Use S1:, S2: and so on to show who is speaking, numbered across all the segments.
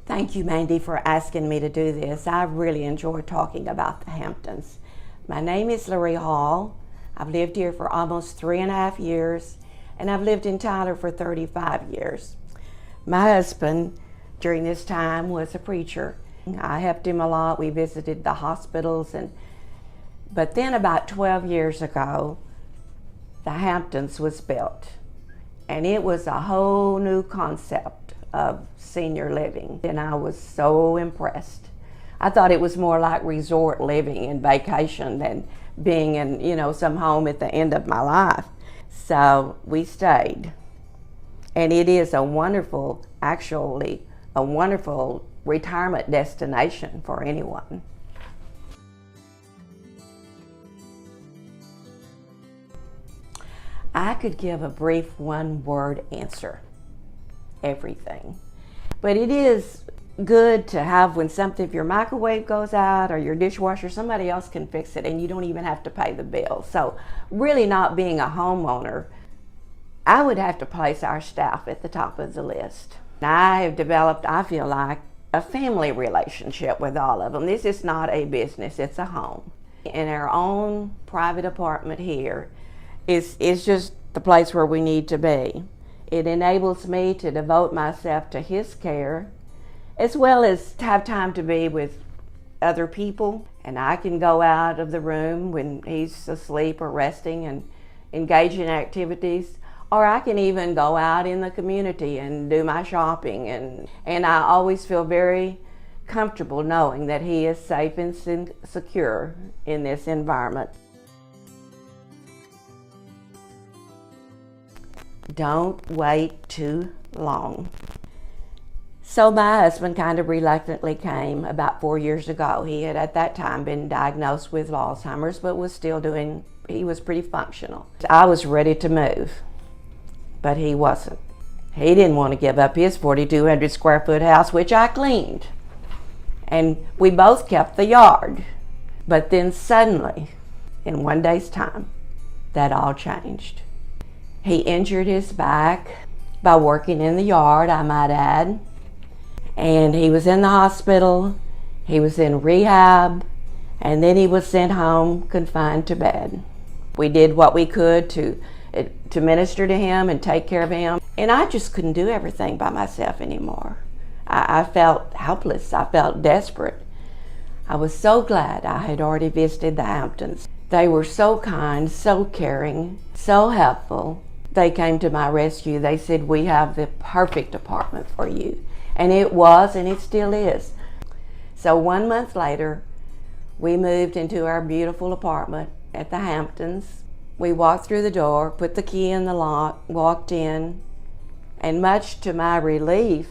S1: Thank you, Mandy, for asking me to do this. I really enjoy talking about the Hamptons. My name is Larry Hall. I've lived here for almost 3.5 years, and I've lived in Tyler for 35 years. My husband, during this time, was a preacher. I helped him a lot. We visited the hospitals, but then about 12 years ago, the Hamptons was built, and it was a whole new concept of senior living, and I was so impressed. I thought it was more like resort living and vacation than being in, some home at the end of my life. So we stayed, and it is actually a wonderful retirement destination for anyone. I could give a brief one-word answer: everything. But it is good to have if your microwave goes out or your dishwasher, somebody else can fix it and you don't even have to pay the bill. So really, not being a homeowner, I would have to place our staff at the top of the list. I have developed, I feel like, a family relationship with all of them. This is not a business, it's a home. In our own private apartment here is just the place where we need to be. It enables me to devote myself to his care, as well as to have time to be with other people. And I can go out of the room when he's asleep or resting and engage in activities, or I can even go out in the community and do my shopping. And I always feel very comfortable knowing that he is safe and secure in this environment. Don't wait too long. So my husband kind of reluctantly came about 4 years ago. He had at that time been diagnosed with Alzheimer's, but he was pretty functional. I was ready to move, but he wasn't. He didn't want to give up his 4,200 square foot house, which I cleaned. And we both kept the yard. But then suddenly, in one day's time, that all changed. He injured his back by working in the yard, I might add. And he was in the hospital, he was in rehab, and then he was sent home confined to bed. We did what we could to minister to him and take care of him. And I just couldn't do everything by myself anymore. I felt helpless, I felt desperate. I was so glad I had already visited the Hamptons. They were so kind, so caring, so helpful. They came to my rescue. They said, "We have the perfect apartment for you." And it was, and it still is. So 1 month later, we moved into our beautiful apartment at the Hamptons. We walked through the door, put the key in the lock, walked in, and much to my relief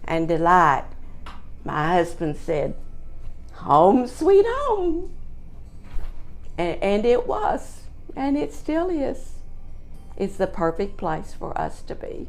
S1: and delight, my husband said, "Home sweet home." And it was, and it still is. It's the perfect place for us to be.